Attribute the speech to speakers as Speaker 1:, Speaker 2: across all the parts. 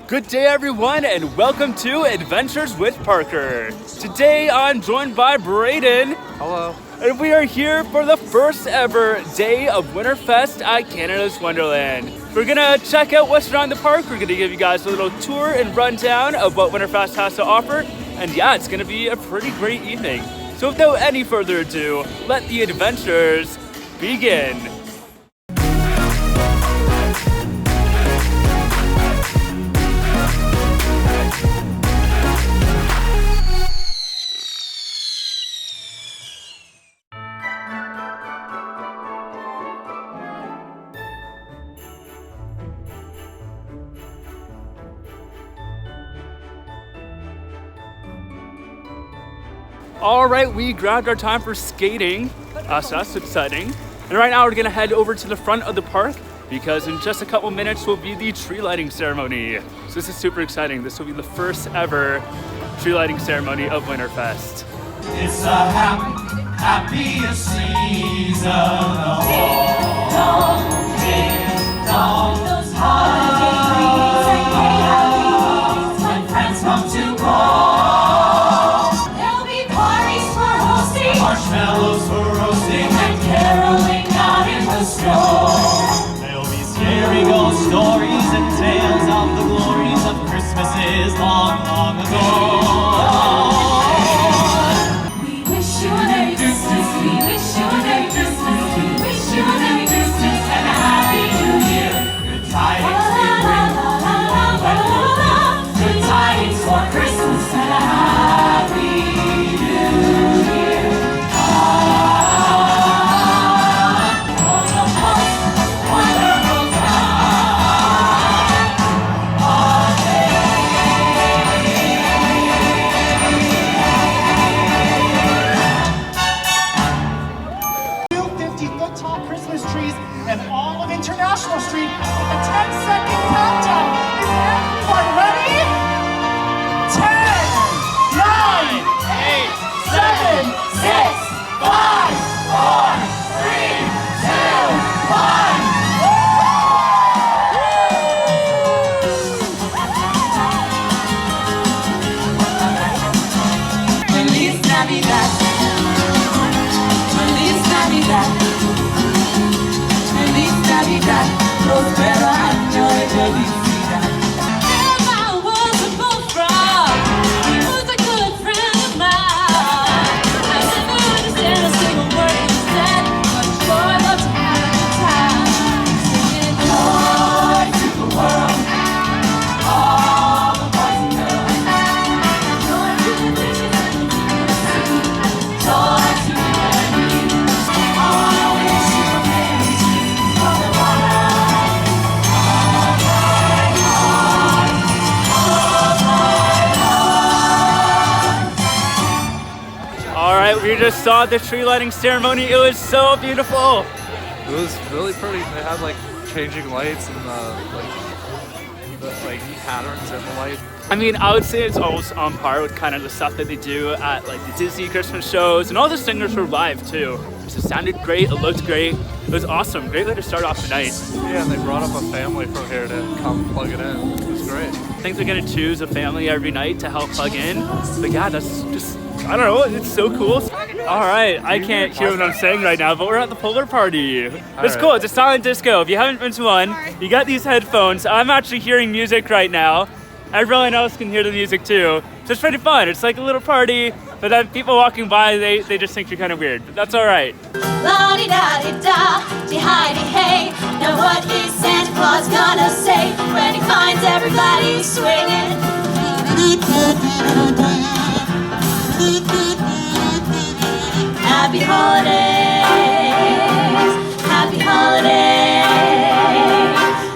Speaker 1: Good day everyone and welcome to Adventures with Parker. Today I'm joined by Braden.
Speaker 2: Hello.
Speaker 1: And we are here for the first ever day of Winterfest at Canada's Wonderland. We're gonna check out what's around the park. We're gonna give you guys a little tour and rundown of what Winterfest has to offer. And yeah, it's gonna be a pretty great evening. So without any further ado, let the adventures begin. All right, we grabbed our time for skating, so that's exciting. And right now we're gonna head over to the front of the park because in just a couple minutes will be the tree lighting ceremony. So this is super exciting. This will be the first ever tree lighting ceremony of Winterfest.
Speaker 3: It's a happiest season of all. Ding dong, those holiday trees and gay happy when friends come to call. There'll be parties for hosting, marshmallows for roasting, and caroling out in the snow. There'll be scary ghost stories and tales of the glories of Christmases long, long ago. And all of International Street with a 10-second countdown. Is everyone ready? 10, 9, 8, 7, 6, 5, 4, 3, 2, 1. Feliz Navidad. Feliz Navidad. Prospero año de felicidad. Grandma was a bullfrog. He was a good friend of mine. I never understand a single word he said, but sure I love to have a good time. Singing joy to the world, all the boys and girls. Joy to the dishes and the sea. Joy to you and me. I wish you a Merry Christmas from the water.
Speaker 1: All right, we just saw the tree lighting ceremony. It was so beautiful.
Speaker 2: It was really pretty. They had like changing lights and the patterns in the light.
Speaker 1: I mean, I would say it's almost on par with kind of the stuff that they do at like the Disney Christmas shows, and all the singers were live too. It sounded great, it looked great, it was awesome. Great way to start off the night.
Speaker 2: Yeah, and they brought up a family from here to come plug it in. It was great.
Speaker 1: I think they're gonna choose a family every night to help plug in. But yeah, that's just, I don't know, it's so cool. All right, I can't hear what I'm saying right now, but we're at the polar party. It's cool, it's a silent disco. If you haven't been to one, you got these headphones. I'm actually hearing music right now. Everyone else can hear the music too. So it's pretty fun. It's like a little party, but then people walking by, they just think you're kind of weird. But that's all right.
Speaker 4: La-di-da-di-da, di-hi-di-hey. Now what is Santa Claus gonna say when he finds everybody swinging? Happy holidays, happy holidays.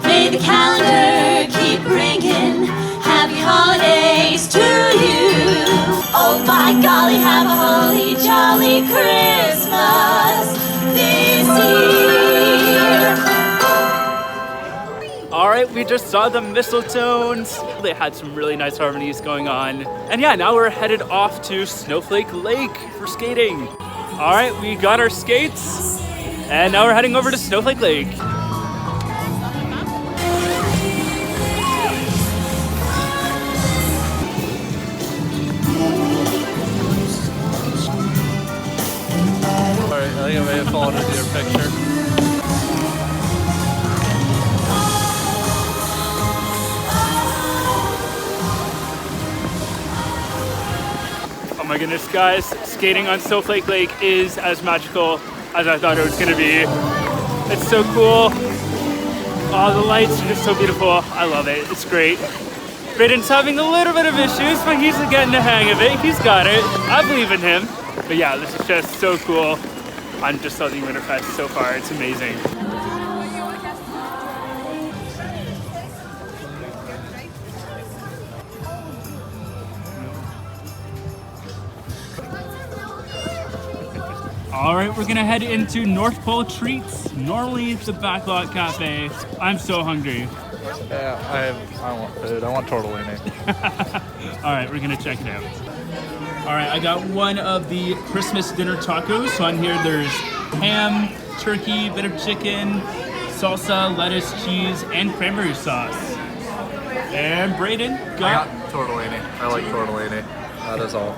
Speaker 4: May the calendar keep ringing. Happy holidays to you. Oh my golly, have a holy jolly Christmas this year.
Speaker 1: All right, we just saw the mistletones. They had some really nice harmonies going on. And yeah, now we're headed off to Snowflake Lake for skating. All right, we got our skates, and now we're heading over to Snowflake Lake.
Speaker 2: fall into your picture.
Speaker 1: Oh my goodness, guys, skating on Snowflake Lake is as magical as I thought it was gonna be. It's so cool. Oh, the lights are just so beautiful. I love it. It's great. Brayden's having a little bit of issues, but he's getting the hang of it. He's got it. I believe in him. But yeah, this is just so cool. I'm just loving Winterfest so far. It's amazing. All right, we're gonna head into North Pole Treats. Normally it's the Backlot Cafe. I'm so hungry.
Speaker 2: Yeah, I want food. I want tortellini.
Speaker 1: All right, we're gonna check it out. All right, I got one of the Christmas dinner tacos. So on here there's ham, turkey, bit of chicken, salsa, lettuce, cheese, and cranberry sauce. And Brayden
Speaker 2: I
Speaker 1: got
Speaker 2: got tortellini. I like tortellini. That is all.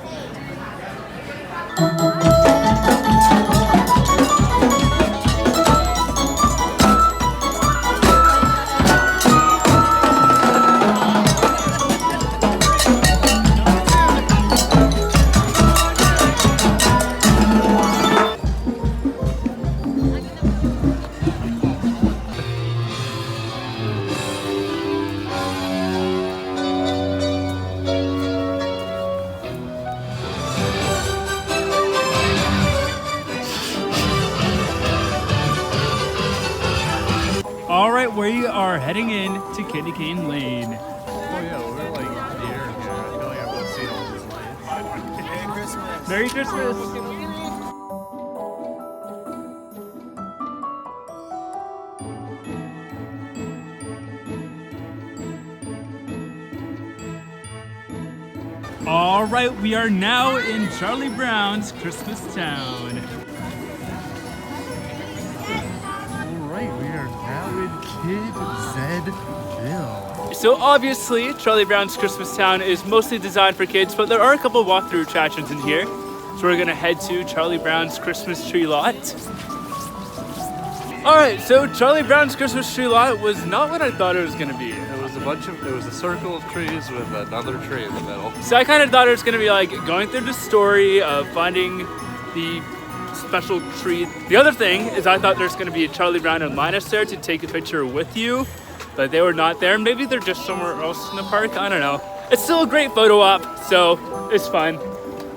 Speaker 1: All right, we are heading in to Candy Cane Lane.
Speaker 2: Oh yeah, we're like near here. I feel like I've seen all these lights.
Speaker 1: Merry Christmas! All right, we are now in Charlie Brown's Christmas Town.
Speaker 2: Alright, we are now in Kidzedville.
Speaker 1: So obviously, Charlie Brown's Christmas Town is mostly designed for kids, but there are a couple walkthrough attractions in here. So we're gonna head to Charlie Brown's Christmas Tree Lot. All right, so Charlie Brown's Christmas Tree Lot was not what I thought it was gonna be.
Speaker 2: It was a circle of trees with another tree in the middle.
Speaker 1: So I kind of thought it was gonna be like going through the story of finding the special tree. The other thing is I thought there's gonna be a Charlie Brown and Linus there to take a picture with you, but they were not there. Maybe they're just somewhere else in the park, I don't know. It's still a great photo op, so it's fun.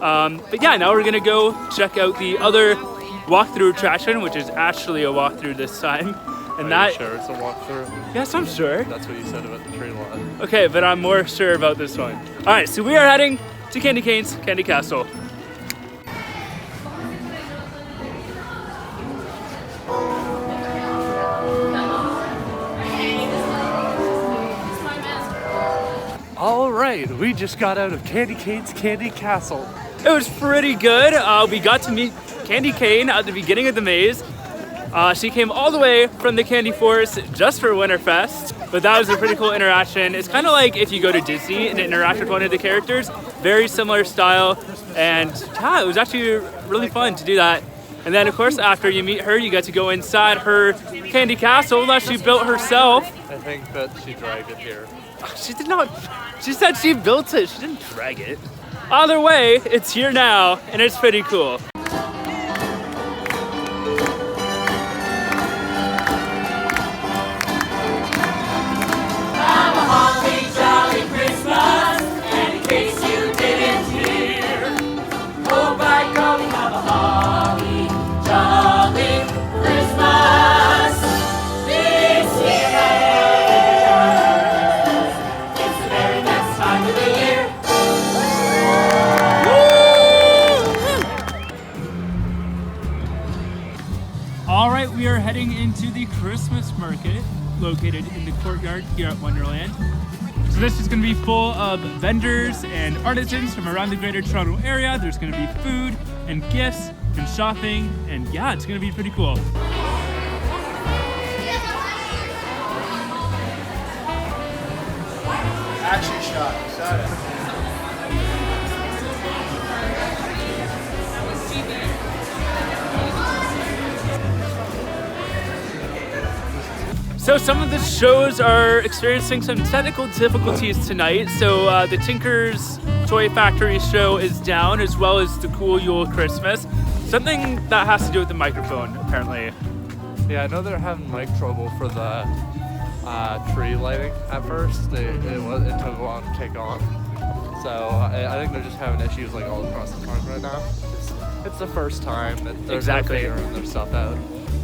Speaker 1: But yeah, now we're gonna go check out the other walkthrough attraction, which is actually a walkthrough this time. And
Speaker 2: Are you sure it's a walkthrough?
Speaker 1: Yes, I'm sure.
Speaker 2: That's what you said about the tree lot.
Speaker 1: Okay, but I'm more sure about this one. All right, so we are heading to Candy Cane's Candy Castle.
Speaker 2: All right, we just got out of Candy Cane's Candy Castle.
Speaker 1: It was pretty good. We got to meet Candy Cane at the beginning of the maze. She came all the way from the Candy Forest just for Winterfest, but that was a pretty cool interaction. It's kind of like if you go to Disney and interact with one of the characters, very similar style, and yeah, it was actually really fun to do that. And then of course after you meet her, you get to go inside her candy castle that she built herself.
Speaker 2: I think that she dragged it here.
Speaker 1: She did not, she said she built it, she didn't drag it. Either way, it's here now, and it's pretty cool. We are heading into the Christmas market located in the courtyard here at Wonderland. So this is going to be full of vendors and artisans from around the greater Toronto area. There's going to be food and gifts and shopping, and yeah, it's going to be pretty cool.
Speaker 5: Action shot. Got it.
Speaker 1: So some of the shows are experiencing some technical difficulties tonight. So the Tinker's Toy Factory show is down, as well as the Cool Yule Christmas. Something that has to do with the microphone, apparently.
Speaker 2: Yeah, I know they're having mic trouble for the tree lighting at first. It took a while to kick on. So I think they're just having issues like all across the park right now. It's the first time that they're figuring their stuff out.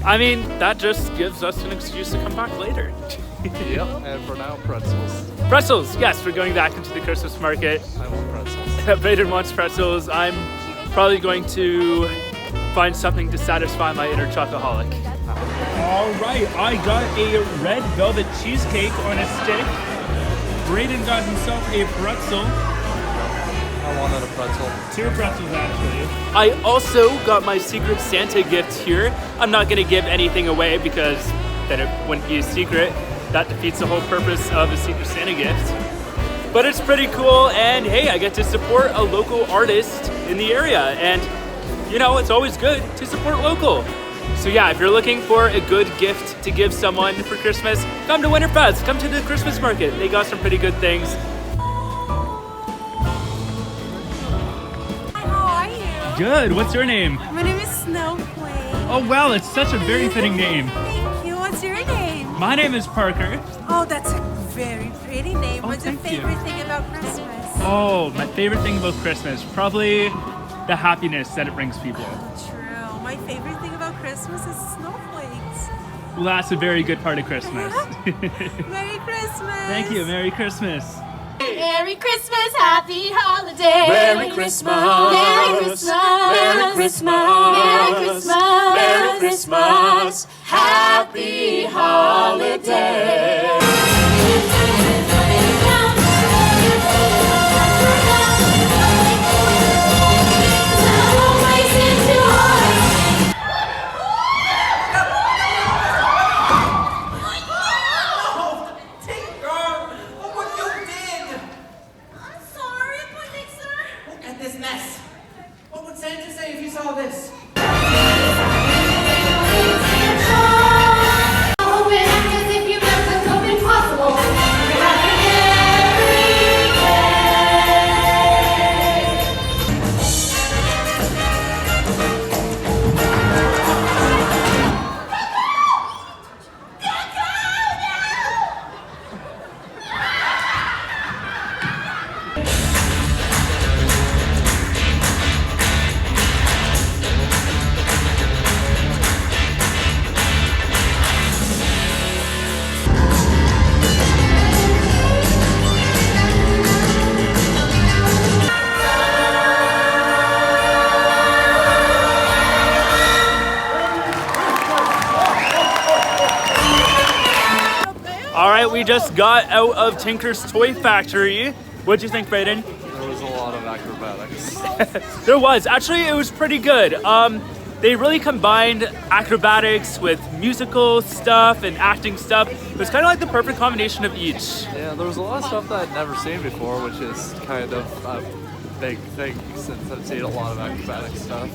Speaker 1: I mean, that just gives us an excuse to come back later.
Speaker 2: Yep, and for now, pretzels.
Speaker 1: Pretzels, yes, we're going back into the Christmas market.
Speaker 2: I want pretzels.
Speaker 1: Brayden wants pretzels. I'm probably going to find something to satisfy my inner chocoholic. All right, I got a red velvet cheesecake on a stick. Brayden got himself a pretzel.
Speaker 2: I wanted a pretzel.
Speaker 1: 2 pretzels, actually. I also got my Secret Santa gift here. I'm not going to give anything away because then it wouldn't be a secret. That defeats the whole purpose of a Secret Santa gift. But it's pretty cool, and hey, I get to support a local artist in the area. And, you know, it's always good to support local. So yeah, if you're looking for a good gift to give someone for Christmas, come to Winterfest, come to the Christmas market. They got some pretty good things. Good. What's your name?
Speaker 6: My name is Snowflake.
Speaker 1: Oh, wow. It's such a very fitting name.
Speaker 6: Thank you. What's your name?
Speaker 1: My name is Parker.
Speaker 6: Oh, that's a very pretty name.
Speaker 1: Oh,
Speaker 6: What's your
Speaker 1: thank you.
Speaker 6: favorite thing about Christmas?
Speaker 1: Oh, my favorite thing about Christmas, probably the happiness that it brings people.
Speaker 6: True. My favorite thing about Christmas is snowflakes.
Speaker 1: Well, that's a very good part of Christmas.
Speaker 6: Merry Christmas.
Speaker 1: Thank you. Merry Christmas.
Speaker 4: Merry Christmas, happy holidays.
Speaker 3: Merry Christmas.
Speaker 4: Merry Christmas.
Speaker 3: Merry Christmas.
Speaker 4: Merry Christmas.
Speaker 3: Merry Christmas. Happy holidays.
Speaker 1: All right, we just got out of Tinker's Toy Factory. What'd you think, Brayden?
Speaker 2: There was a lot of acrobatics.
Speaker 1: There was. Actually, it was pretty good. They really combined acrobatics with musical stuff and acting stuff. It was kind of like the perfect combination of each.
Speaker 2: Yeah, there was a lot of stuff that I'd never seen before, which is kind of a big thing since I've seen a lot of acrobatic stuff.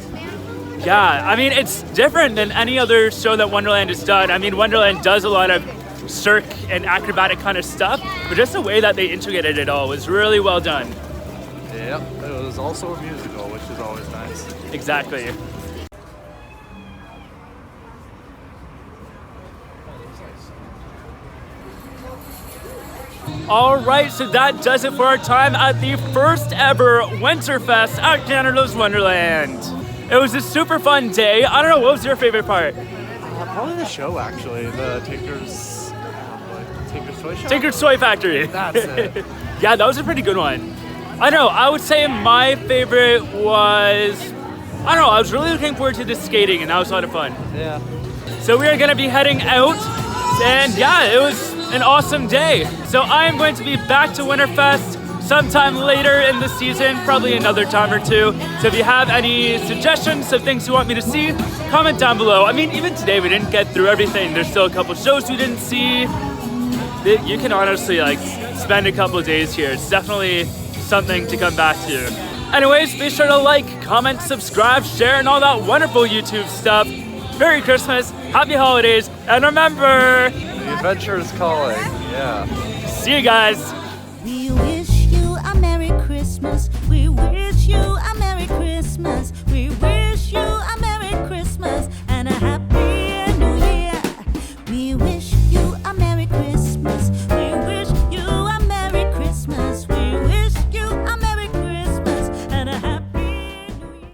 Speaker 1: Yeah, I mean, it's different than any other show that Wonderland has done. I mean, Wonderland does a lot of cirque and acrobatic kind of stuff, but just the way that they integrated it all was really well done.
Speaker 2: Yep, it was also a musical, which is always nice.
Speaker 1: Exactly. All right, so that does it for our time at the first ever Winterfest at Canada's Wonderland. It was a super fun day. I don't know, what was your favorite part?
Speaker 2: Probably the show, actually. The Tinker's Toy Show?
Speaker 1: Tinker's Toy Factory.
Speaker 2: That's it.
Speaker 1: Yeah, that was a pretty good one. I don't know, I would say my favorite was, I don't know, I was really looking forward to the skating, and that was a lot of fun.
Speaker 2: Yeah.
Speaker 1: So we are gonna be heading out, and yeah, it was an awesome day. So I am going to be back to Winterfest sometime later in the season, probably another time or two. So if you have any suggestions of things you want me to see, comment down below. I mean, even today we didn't get through everything. There's still a couple shows we didn't see. You can honestly like spend a couple of days here. It's definitely something to come back to. Anyways, be sure to like, comment, subscribe, share, and all that wonderful YouTube stuff. Merry Christmas, Happy Holidays, and remember,
Speaker 2: The adventure is calling. Yeah.
Speaker 1: See you guys.